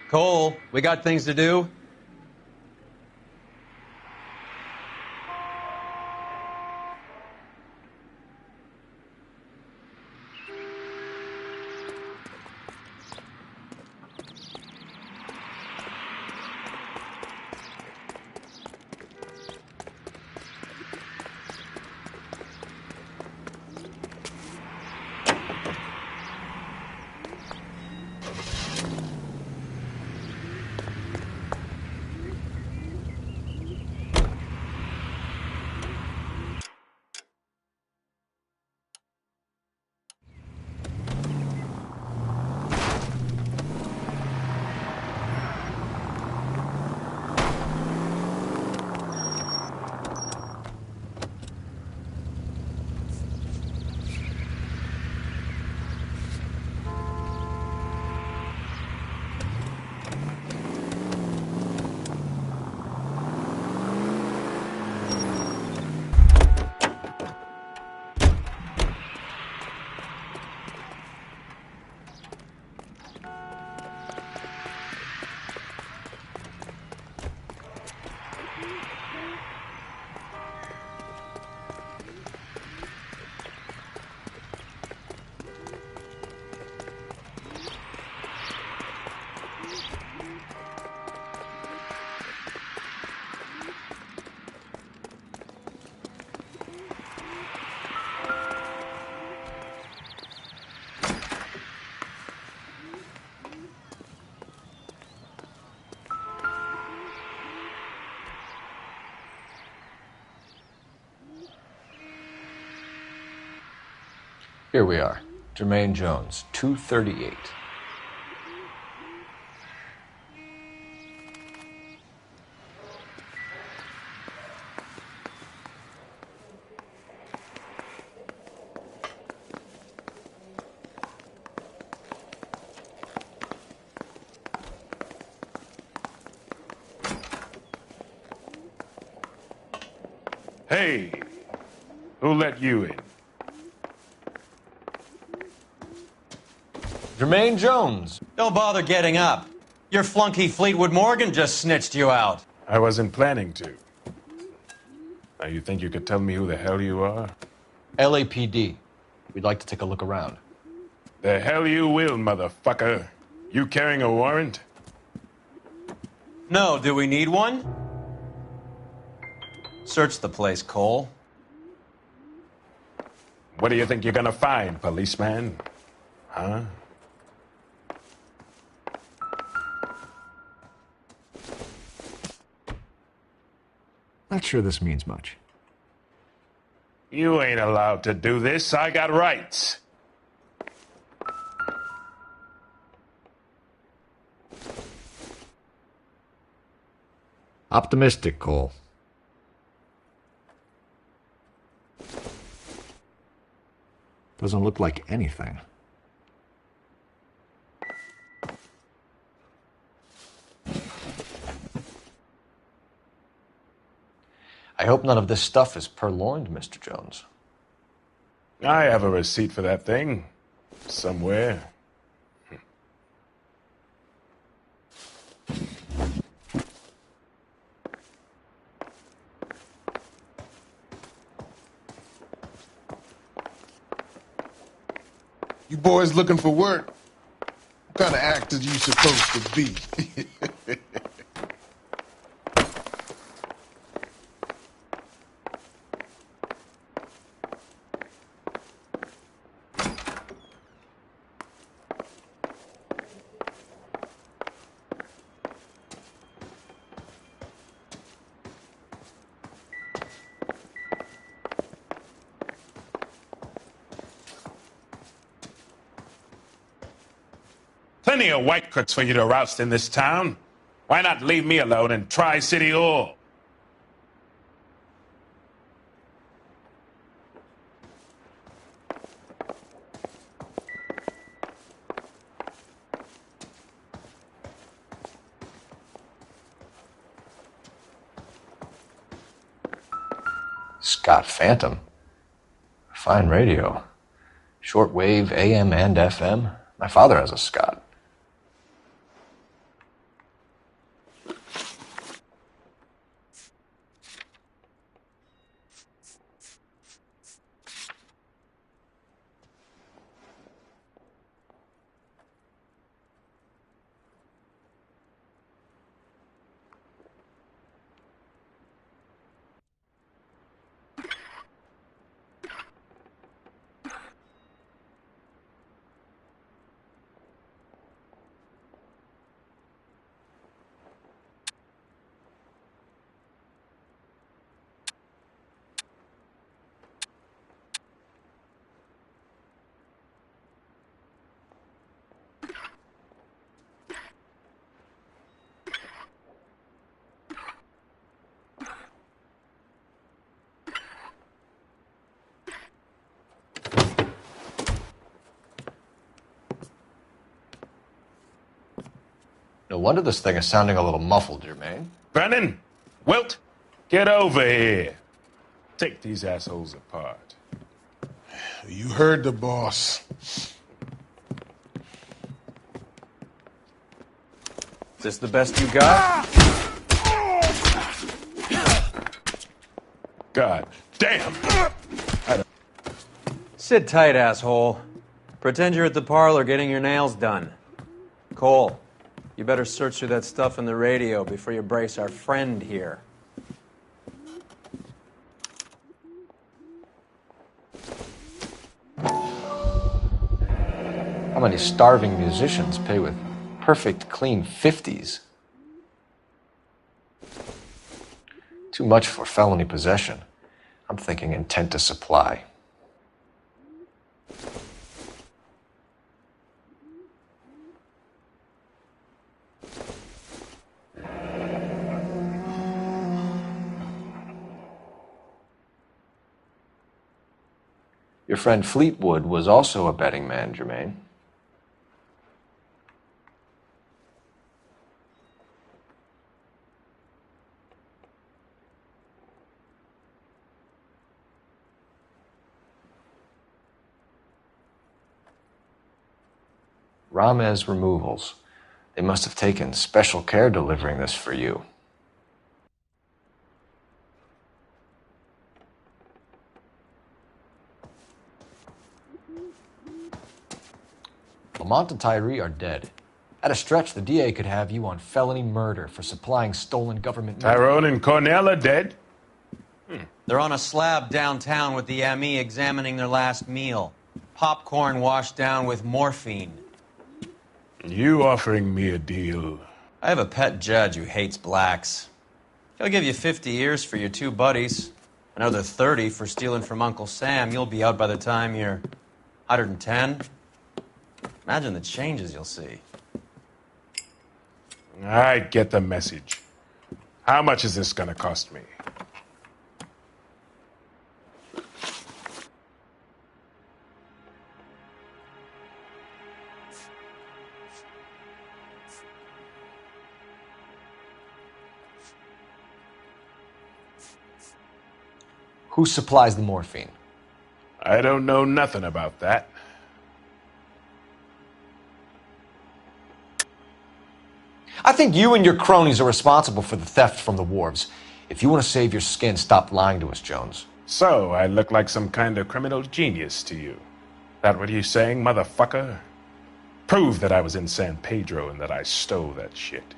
Cole, we got things to do. Here we are. Jermaine Jones, 238. Hey, who let you in? Jermaine Jones. Don't bother getting up. Your flunky Fleetwood Morgan just snitched you out. I wasn't planning to. Now, you think you could tell me who the hell you are? LAPD. We'd like to take a look around. The hell you will, motherfucker. You carrying a warrant? No, do we need one? Search the place, Cole. What do you think you're gonna find, policeman? Huh? Not sure this means much. You ain't allowed to do this. I got rights. Optimistic, Cole. Doesn't look like anything. I hope none of this stuff is purloined, Mr. Jones. I have a receipt for that thing. Somewhere. You boys looking for work? What kind of actors you supposed to be? Plenty of white crooks for you to roust in this town. Why not leave me alone and try City Hall? Scott Phantom. Fine radio. Shortwave AM and FM. My father has a Scott. No wonder this thing is sounding a little muffled, Jermaine. Brennan, Wilt, get over here. Take these assholes apart. You heard the boss. Is this the best you got? God damn. Sit tight, asshole. Pretend you're at the parlor getting your nails done. Cole, you better search through that stuff in the radio before you brace our friend here. How many starving musicians pay with perfect, clean 50s? Too much for felony possession. I'm thinking intent to supply. Your friend Fleetwood was also a betting man, Jermaine. Ramez Removals. They must have taken special care delivering this for you. Lamont and Tyree are dead. At a stretch, the DA could have you on felony murder for supplying stolen government money. Tyrone and Cornell are dead? They're on a slab downtown with the ME examining their last meal. Popcorn washed down with morphine. You offering me a deal? I have a pet judge who hates blacks. He'll give you 50 years for your two buddies. Another 30 for stealing from Uncle Sam. You'll be out by the time you're 110. Imagine the changes you'll see. I get the message. How much is this gonna cost me? Who supplies the morphine? I don't know nothing about that. I think you and your cronies are responsible for the theft from the wharves. If you want to save your skin, stop lying to us, Jones. So, I look like some kind of criminal genius to you. That what you saying, motherfucker? Prove that I was in San Pedro and that I stole that shit.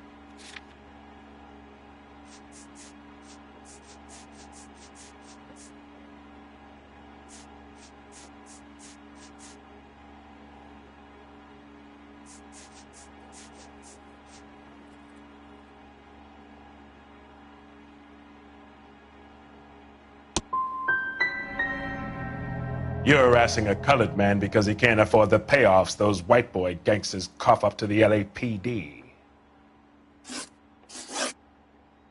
You're harassing a colored man because he can't afford the payoffs those white boy gangsters cough up to the LAPD.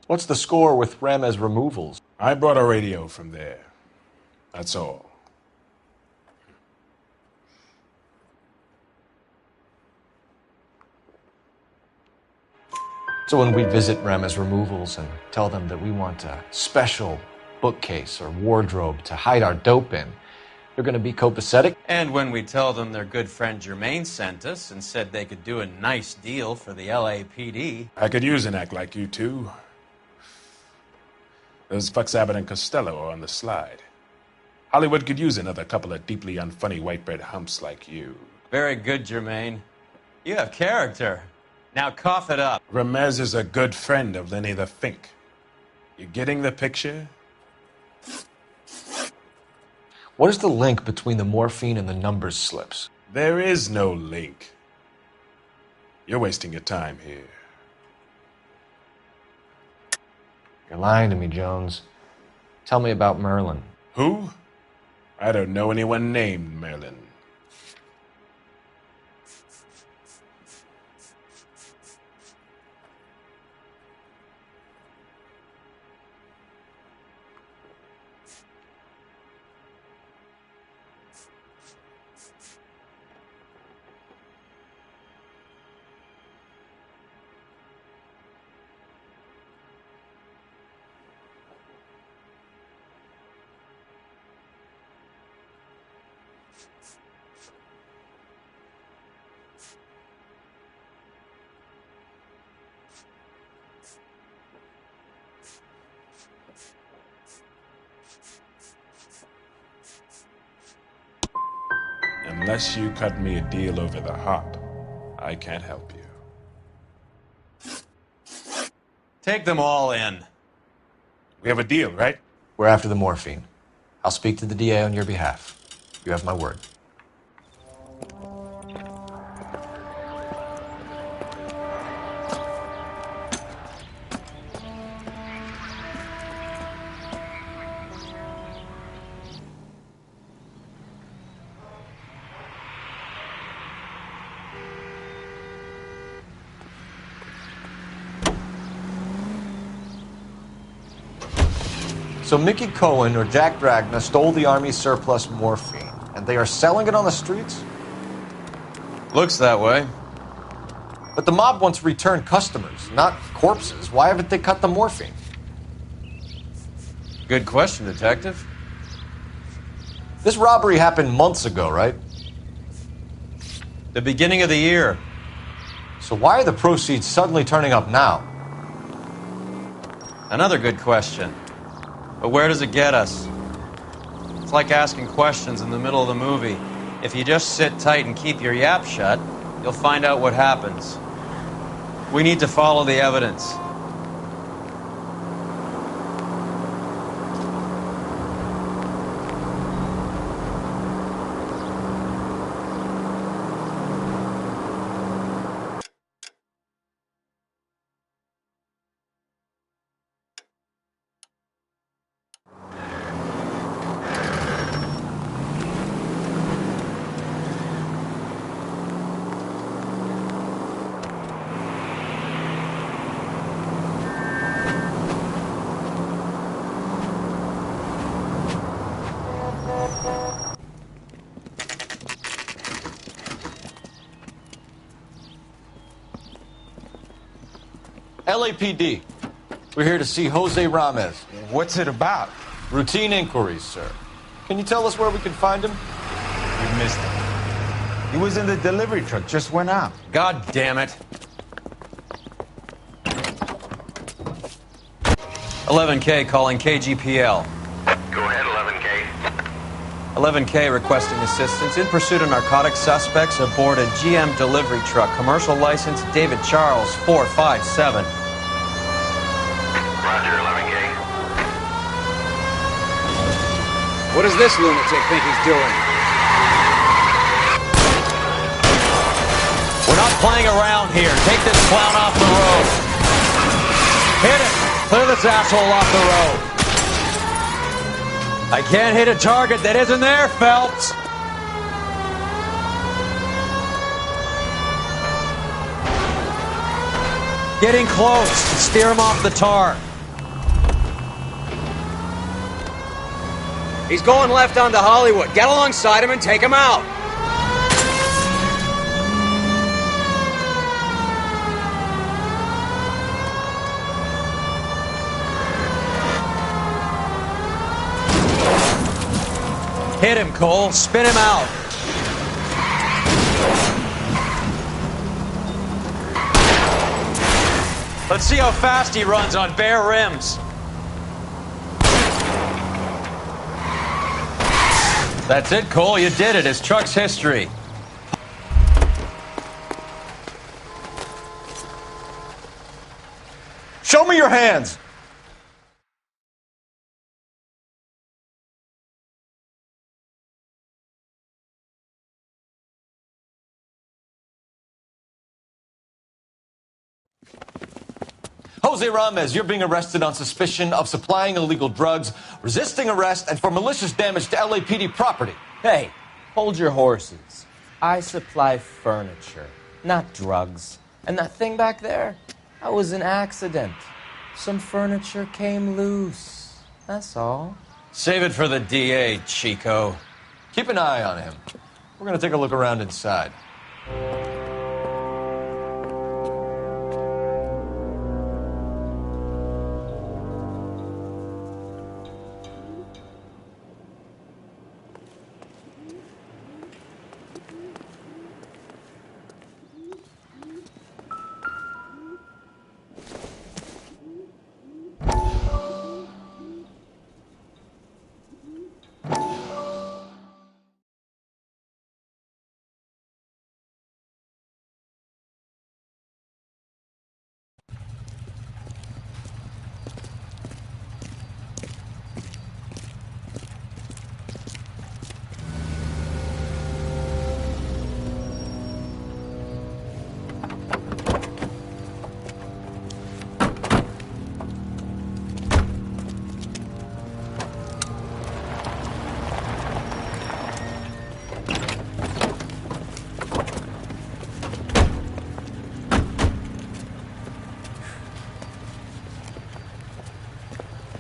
What's the score with Ramez Removals? I brought a radio from there. That's all. So when we visit Ramez Removals and tell them that we want a special bookcase or wardrobe to hide our dope in, they're going to be copacetic? And when we tell them their good friend Jermaine sent us and said they could do a nice deal for the LAPD. I could use an act like you two. Those fucks Abbott and Costello are on the slide. Hollywood could use another couple of deeply unfunny white bread humps like you. Very good, Jermaine. You have character. Now cough it up. Ramez is a good friend of Lenny the Fink. You getting the picture? What is the link between the morphine and the numbers slips? There is no link. You're wasting your time here. You're lying to me, Jones. Tell me about Merlin. Who? I don't know anyone named Merlin. Unless you cut me a deal over the hop, I can't help you. Take them all in. We have a deal, right? We're after the morphine. I'll speak to the DA on your behalf. You have my word. So Mickey Cohen or Jack Dragna stole the Army's surplus morphine, and they are selling it on the streets? Looks that way. But the mob wants returned customers, not corpses. Why haven't they cut the morphine? Good question, Detective. This robbery happened months ago, right? The beginning of the year. So why are the proceeds suddenly turning up now? Another good question. But where does it get us? It's like asking questions in the middle of the movie. If you just sit tight and keep your yap shut, you'll find out what happens. We need to follow the evidence. LAPD. We're here to see Jose Ramez. What's it about? Routine inquiries, sir. Can you tell us where we can find him? You missed him. He was in the delivery truck, just went out. God damn it. 11K calling KGPL. Go ahead, 11K. 11K requesting assistance in pursuit of narcotic suspects aboard a GM delivery truck. Commercial license David Charles 457. Roger, 11K. What does this lunatic think he's doing? We're not playing around here. Take this clown off the road. Hit it. Clear this asshole off the road. I can't hit a target that isn't there, Phelps. Getting close. Steer him off the tar. He's going left onto Hollywood. Get alongside him and take him out. Hit him, Cole. Spin him out. Let's see how fast he runs on bare rims. That's it, Cole. You did it. His truck's history. Show me your hands! Jose Ramez, you're being arrested on suspicion of supplying illegal drugs, resisting arrest, and for malicious damage to LAPD property. Hey, hold your horses. I supply furniture, not drugs. And that thing back there, that was an accident. Some furniture came loose. That's all. Save it for the DA, Chico. Keep an eye on him. We're going to take a look around inside.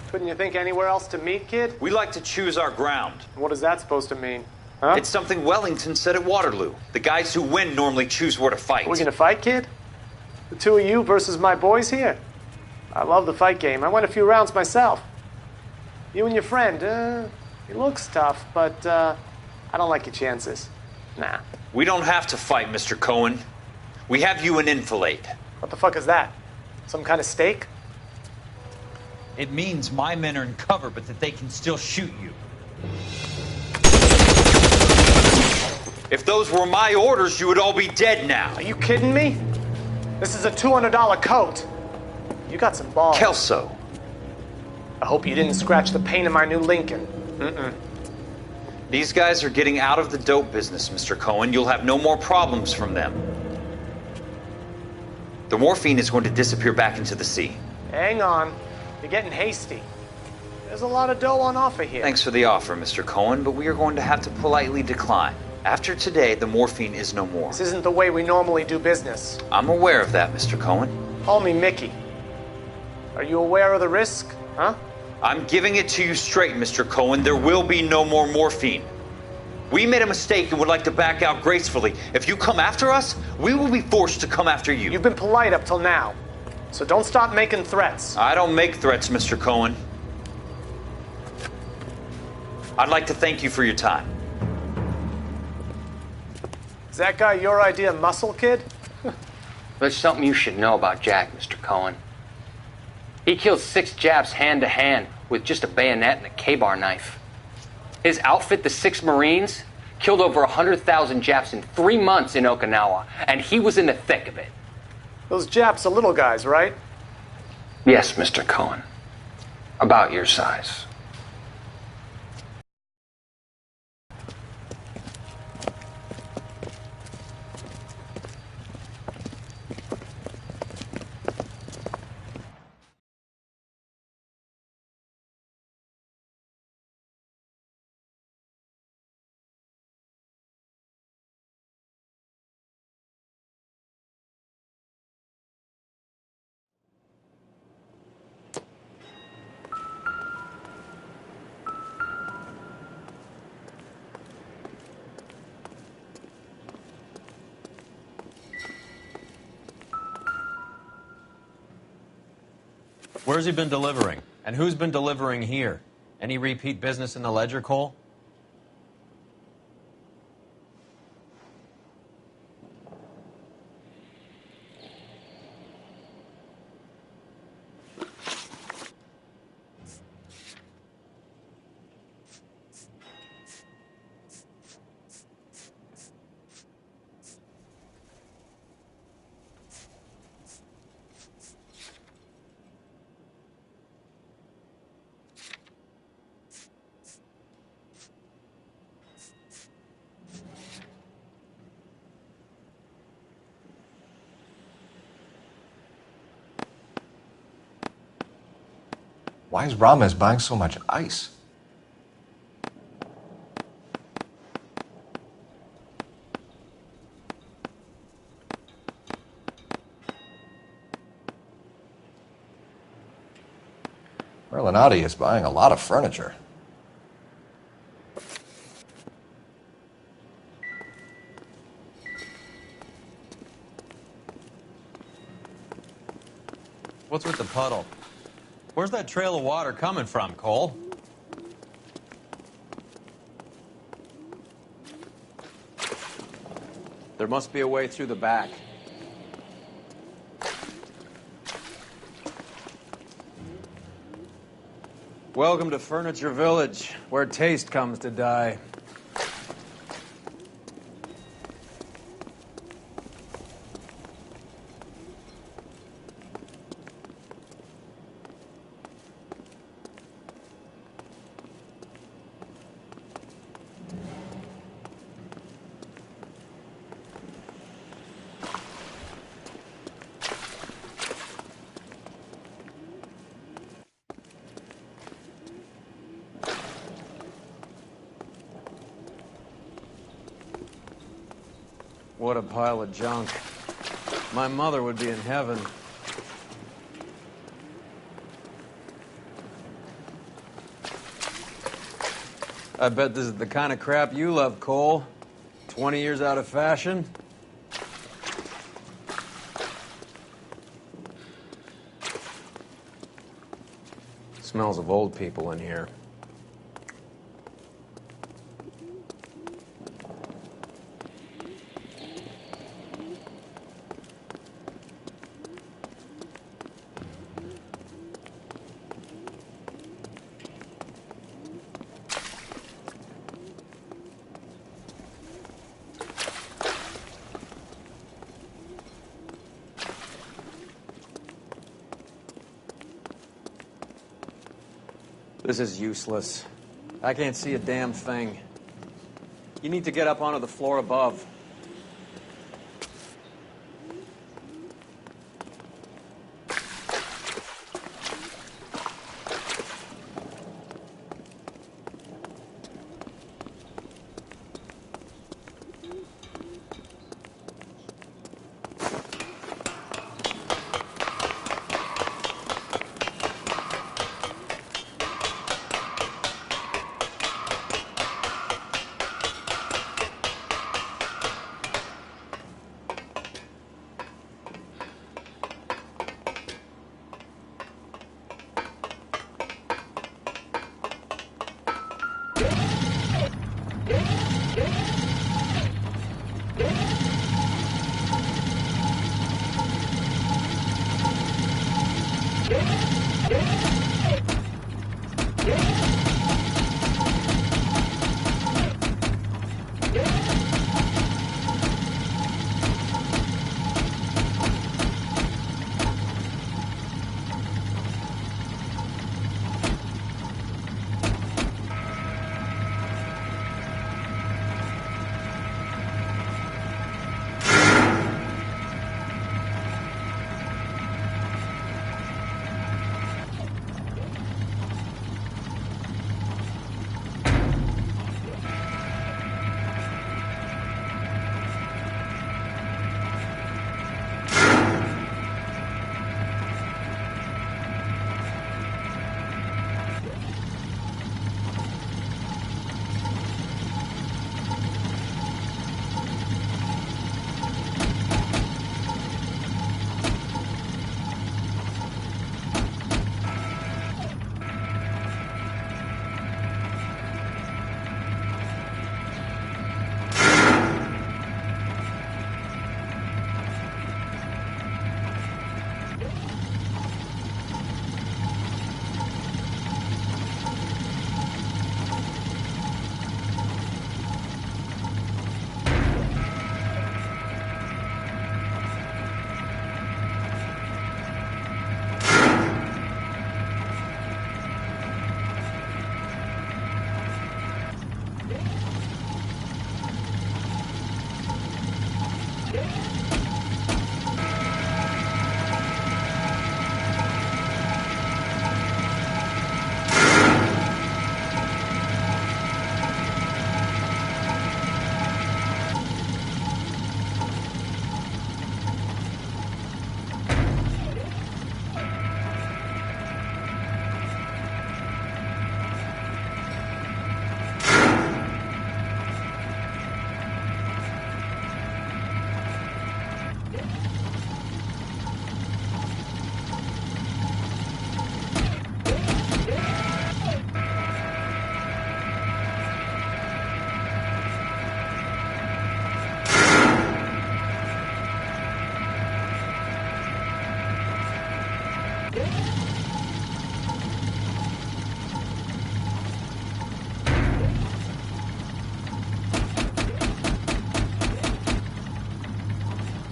Couldn't you think anywhere else to meet, kid? We like to choose our ground. What is that supposed to mean? Huh? It's something Wellington said at Waterloo. The guys who win normally choose where to fight. Are we gonna fight, kid? The two of you versus my boys here? I love the fight game. I went a few rounds myself. You and your friend, he looks tough, but I don't like your chances. Nah. We don't have to fight, Mr. Cohen. We have you in enfilade. What the fuck is that? Some kind of stake? It means my men are in cover, but that they can still shoot you. If those were my orders, you would all be dead now. Are you kidding me? This is a $200 coat. You got some balls. Kelso. I hope you didn't scratch the paint of my new Lincoln. Mm-mm. These guys are getting out of the dope business, Mr. Cohen. You'll have no more problems from them. The morphine is going to disappear back into the sea. Hang on. You're getting hasty. There's a lot of dough on offer here. Thanks for the offer, Mr. Cohen, but we are going to have to politely decline. After today, the morphine is no more. This isn't the way we normally do business. I'm aware of that, Mr. Cohen. Call me Mickey. Are you aware of the risk, huh? I'm giving it to you straight, Mr. Cohen. There will be no more morphine. We made a mistake and would like to back out gracefully. If you come after us, we will be forced to come after you. You've been polite up till now, so don't stop making threats. I don't make threats, Mr. Cohen. I'd like to thank you for your time. Is that guy your idea of muscle, kid? There's something you should know about Jack, Mr. Cohen. He killed 6 Japs hand to hand with just a bayonet and a K-bar knife. His outfit, the 6 Marines, killed over 100,000 Japs in 3 months in Okinawa, and he was in the thick of it. Those Japs are little guys, right? Yes, Mr. Cohen. About your size. Where's he been delivering? And who's been delivering here? Any repeat business in the ledger, Cole? Why is Ramos buying so much ice? L.A.Noire is buying a lot of furniture. What's with the puddle? Where's that trail of water coming from, Cole? There must be a way through the back. Welcome to Furniture Village, where taste comes to die. What a pile of junk. My mother would be in heaven. I bet this is the kind of crap you love, Cole. 20 years out of fashion. Smells of old people in here. This is useless. I can't see a damn thing. You need to get up onto the floor above.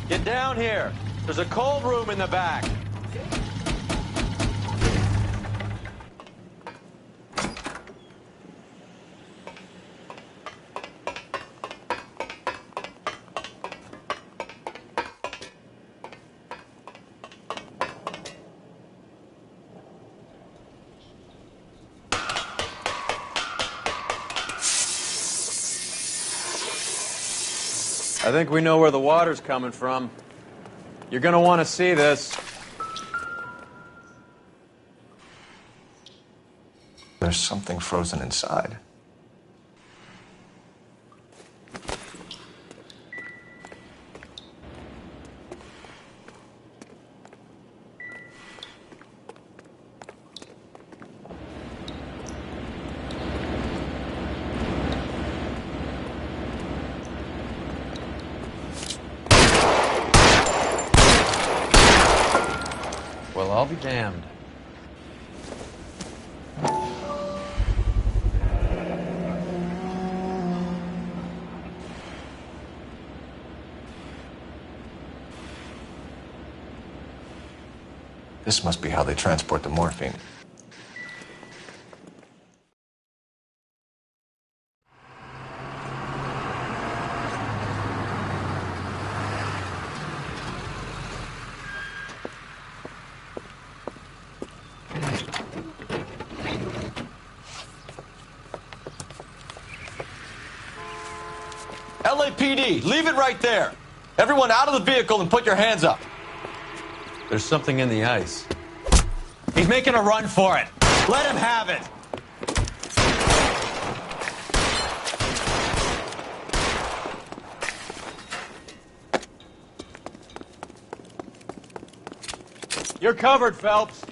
Get down here. There's a cold room in the back. I think we know where the water's coming from. You're gonna want to see this. There's something frozen inside. Well, I'll be damned. This must be how they transport the morphine. LAPD, leave it right there. Everyone out of the vehicle and put your hands up. There's something in the ice. He's making a run for it. Let him have it. You're covered, Phelps.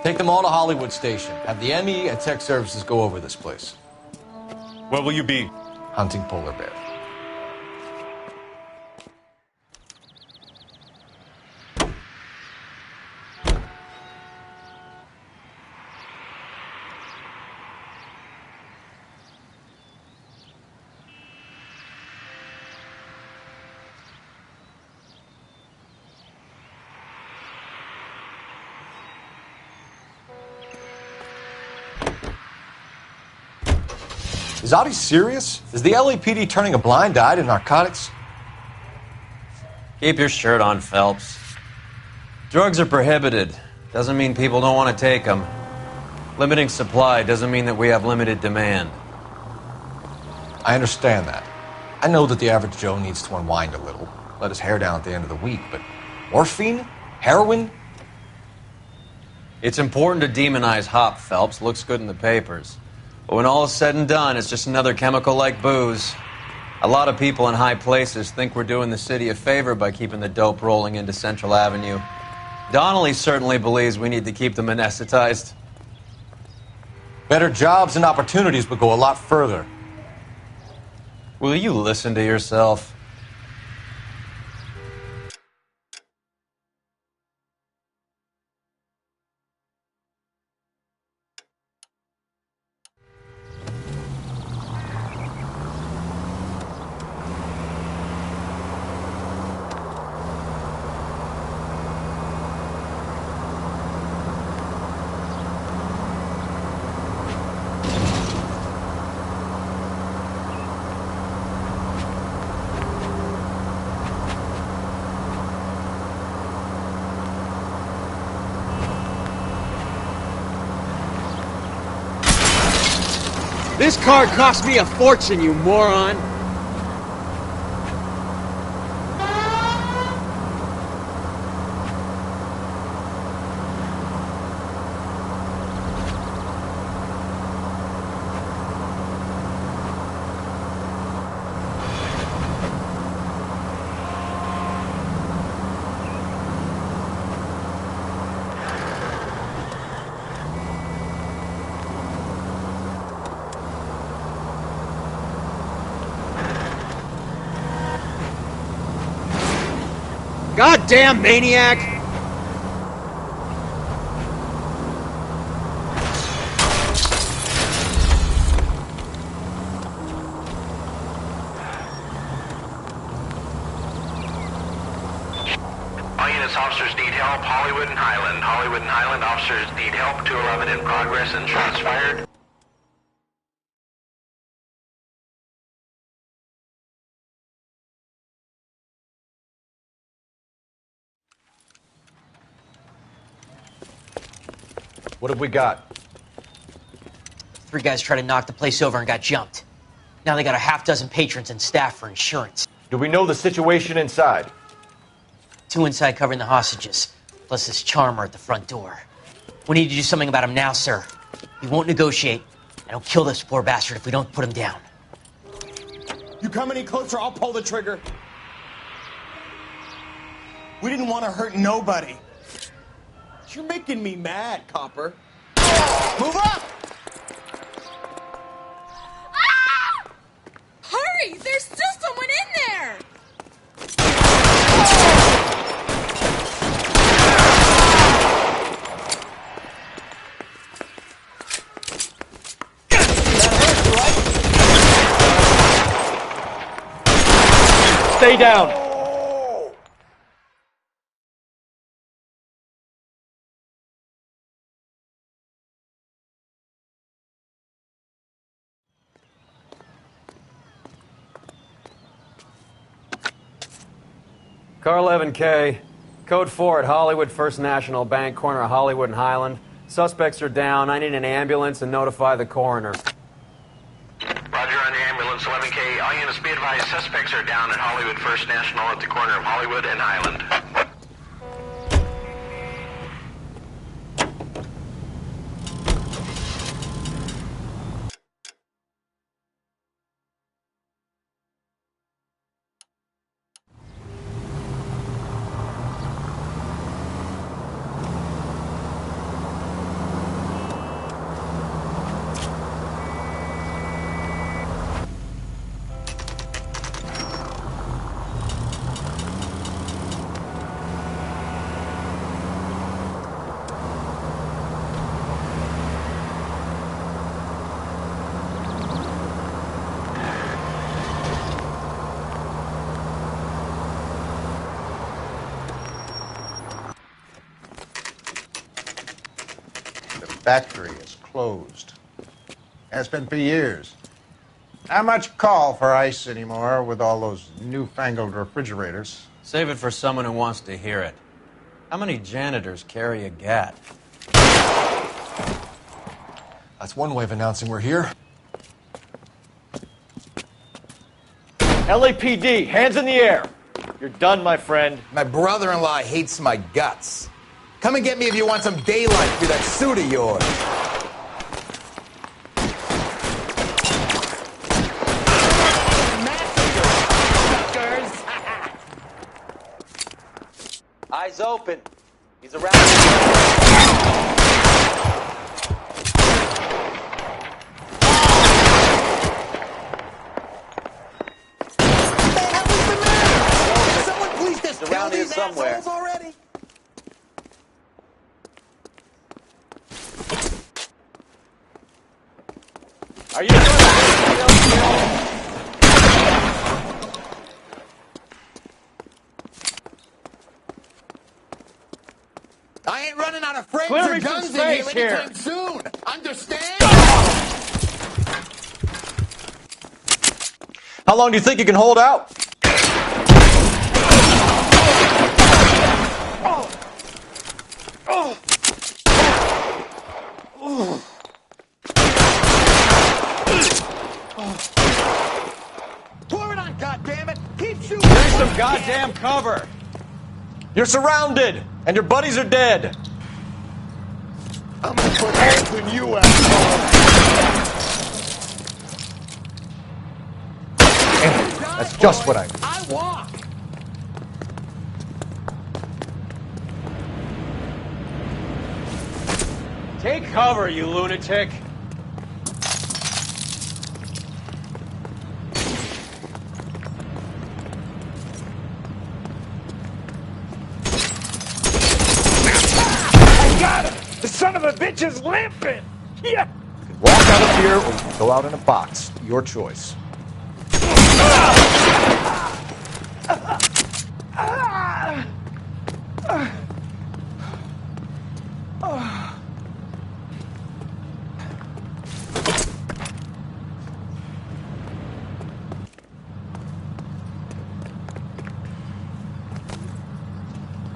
Take them all to Hollywood Station. Have the ME and Tech Services go over this place. Where will you be? Hunting polar bear. Is Audie serious? Is the LAPD turning a blind eye to narcotics? Keep your shirt on, Phelps. Drugs are prohibited. Doesn't mean people don't want to take them. Limiting supply doesn't mean that we have limited demand. I understand that. I know that the average Joe needs to unwind a little, let his hair down at the end of the week, but morphine? Heroin? It's important to demonize hop, Phelps. Looks good in the papers. But when all is said and done, it's just another chemical like booze. A lot of people in high places think we're doing the city a favor by keeping the dope rolling into Central Avenue. Donnelly certainly believes we need to keep them anesthetized. Better jobs and opportunities would go a lot further. Will you listen to yourself? This car cost me a fortune, you moron! Goddamn maniac! All units, officers need help. Hollywood and Highland. Hollywood and Highland officers need help. 211 in progress and shots fired. What have we got? 3 guys tried to knock the place over and got jumped. Now they got a half dozen patrons and staff for insurance. Do we know the situation inside? 2 inside covering the hostages, plus this charmer at the front door. We need to do something about him now, sir. He won't negotiate. And he'll kill this poor bastard if we don't put him down. You come any closer, I'll pull the trigger. We didn't want to hurt nobody. You're making me mad, Copper. Move up! Ah! Hurry! There's still someone in there! Stay down. Car 11K, code 4 at Hollywood First National Bank, corner of Hollywood and Highland. Suspects are down. I need an ambulance and notify the coroner. Roger on your ambulance, 11K. All units be advised, suspects are down at Hollywood First National at the corner of Hollywood and Highland. Factory is closed. Has been for years. Not much call for ice anymore with all those newfangled refrigerators. Save it for someone who wants to hear it. How many janitors carry a gat? That's one way of announcing we're here. LAPD, hands in the air. You're done, my friend. My brother-in-law hates my guts. Come and get me if you want some daylight through that suit of yours. Eyes open. He's around. Someone please just He's kill around here these somewhere. assholes already. Are you doing I ain't running out of frames Clear or me some guns in space here here. anytime soon. Understand? How long do you think you can hold out? Pour it on, goddammit! Keep shooting! Give some goddamn cover! You're surrounded, and your buddies are dead. I'm gonna put hands on you, asshole. That's just what I need. I walk! Take cover, you lunatic! I got him! The son of a bitch is limping! Yeah! Walk out of here or you can go out in a box. Your choice.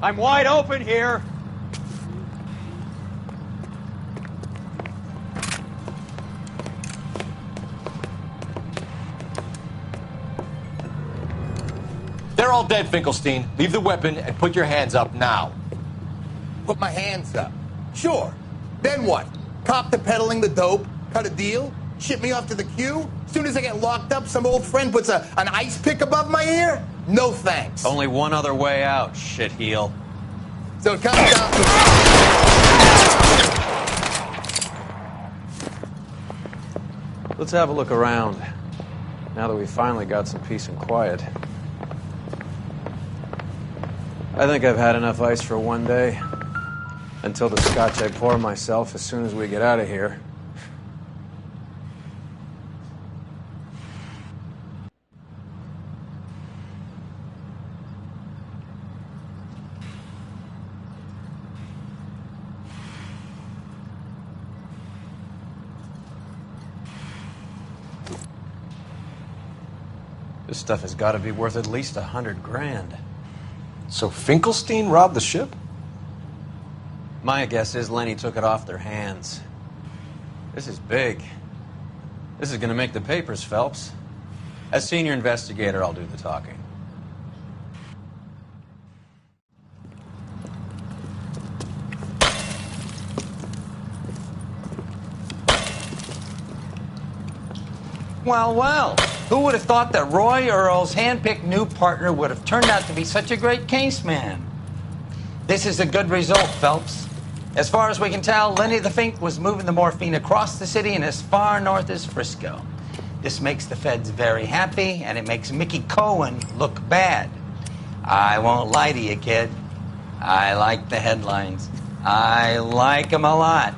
I'm wide open here! They're all dead, Finkelstein. Leave the weapon and put your hands up now. Put my hands up. Sure. Then what? Cop to peddling the dope? Cut a deal? Ship me off to the queue? As soon as I get locked up, some old friend puts an ice pick above my ear? No thanks. Only one other way out, shitheel. So it comes down to... Let's have a look around, now that we finally got some peace and quiet. I think I've had enough ice for one day. Until the scotch I pour myself as soon as we get out of here. This stuff has got to be worth at least $100 grand. So Finkelstein robbed the ship? My guess is Lenny took it off their hands. This is big. This is going to make the papers, Phelps. As senior investigator, I'll do the talking. Well, well. Who would have thought that Roy Earle's hand-picked new partner would have turned out to be such a great case man? This is a good result, Phelps. As far as we can tell, Lenny the Fink was moving the morphine across the city and as far north as Frisco. This makes the feds very happy, and it makes Mickey Cohen look bad. I won't lie to you, kid. I like the headlines. I like them a lot.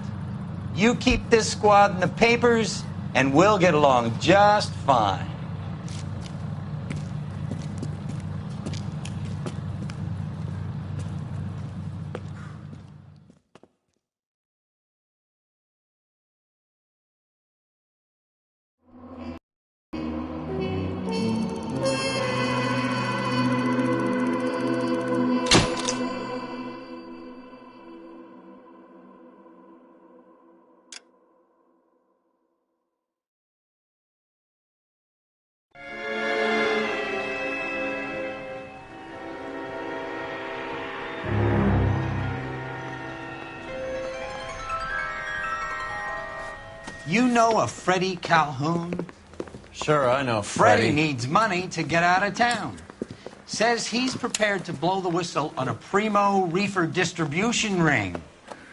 You keep this squad in the papers, and we'll get along just fine. You know a Freddie Calhoun? Sure, I know Freddie needs money to get out of town. Says he's prepared to blow the whistle on a primo reefer distribution ring.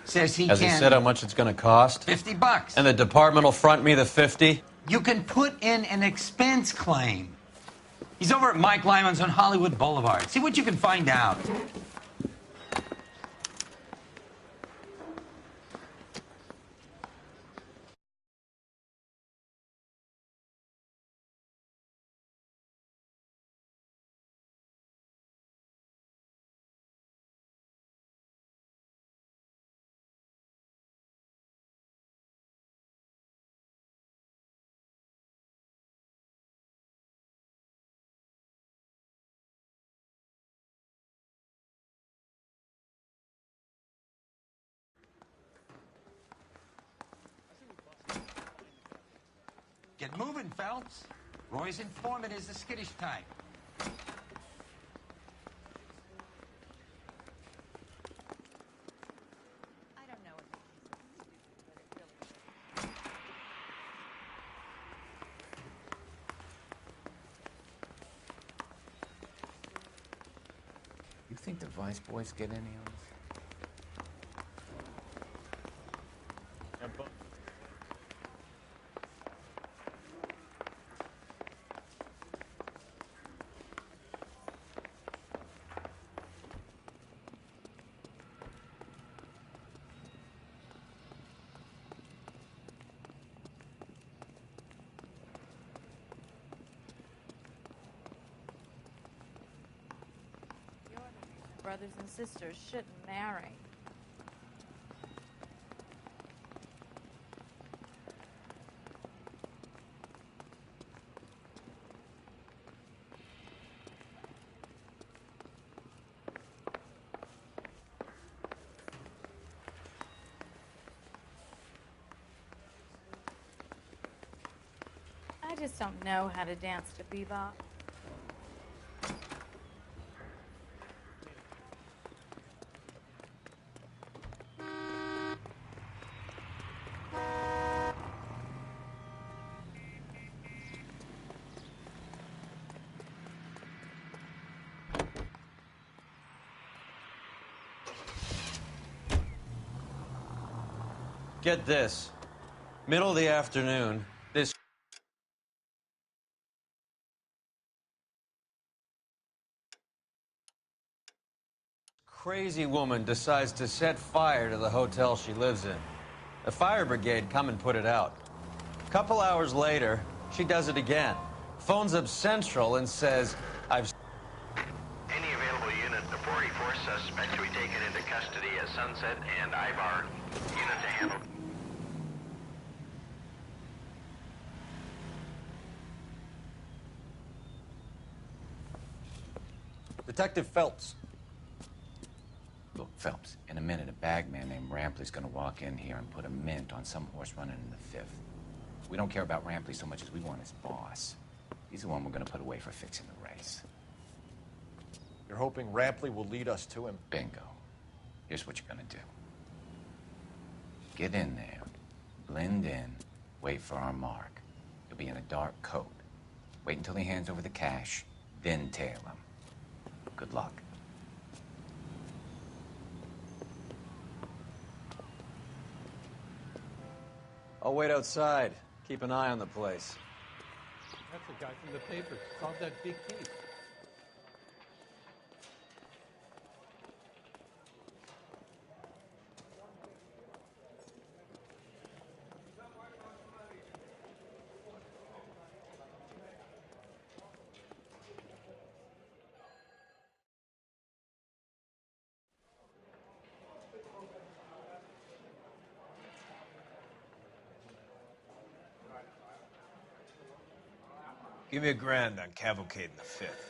Says he Has can... he said how much it's going to cost? $50. And the department will front me the 50? You can put in an expense claim. He's over at Mike Lyman's on Hollywood Boulevard. See what you can find out. Get moving, Phelps. Roy's informant is the skittish type. You think the Vice boys get any of this? Brothers and sisters shouldn't marry. I just don't know how to dance to bebop. Get this. Middle of the afternoon, this crazy woman decides to set fire to the hotel she lives in. The fire brigade come and put it out. A couple hours later, she does it again. Phones up Central and says, I've... Any available unit, the 44 suspect to be taken into custody at Sunset and Ibar. Unit to handle. Detective Phelps. Look, Phelps, in a minute, a bagman named Rampley's gonna walk in here and put a mint on some horse running in the 5th. We don't care about Rampley so much as we want his boss. He's the one we're gonna put away for fixing the race. You're hoping Rampley will lead us to him? Bingo. Here's what you're gonna do. Get in there, blend in, wait for our mark. You'll be in a dark coat. Wait until he hands over the cash, then tail him. Good luck. I'll wait outside. Keep an eye on the place. That's the guy from the papers. Solved that big case. Give me $1,000 on Cavalcade in the 5th.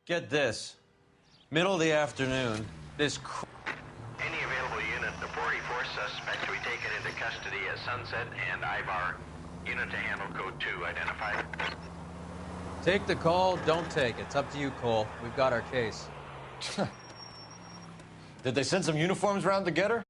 Get this. Middle of the afternoon, this Any available unit, the 44 suspect to be taken into custody at Sunset and Ibar. Unit to handle code 2 identified. Take the call, don't take it. It's up to you, Cole. We've got our case. Did they send some uniforms around to get her?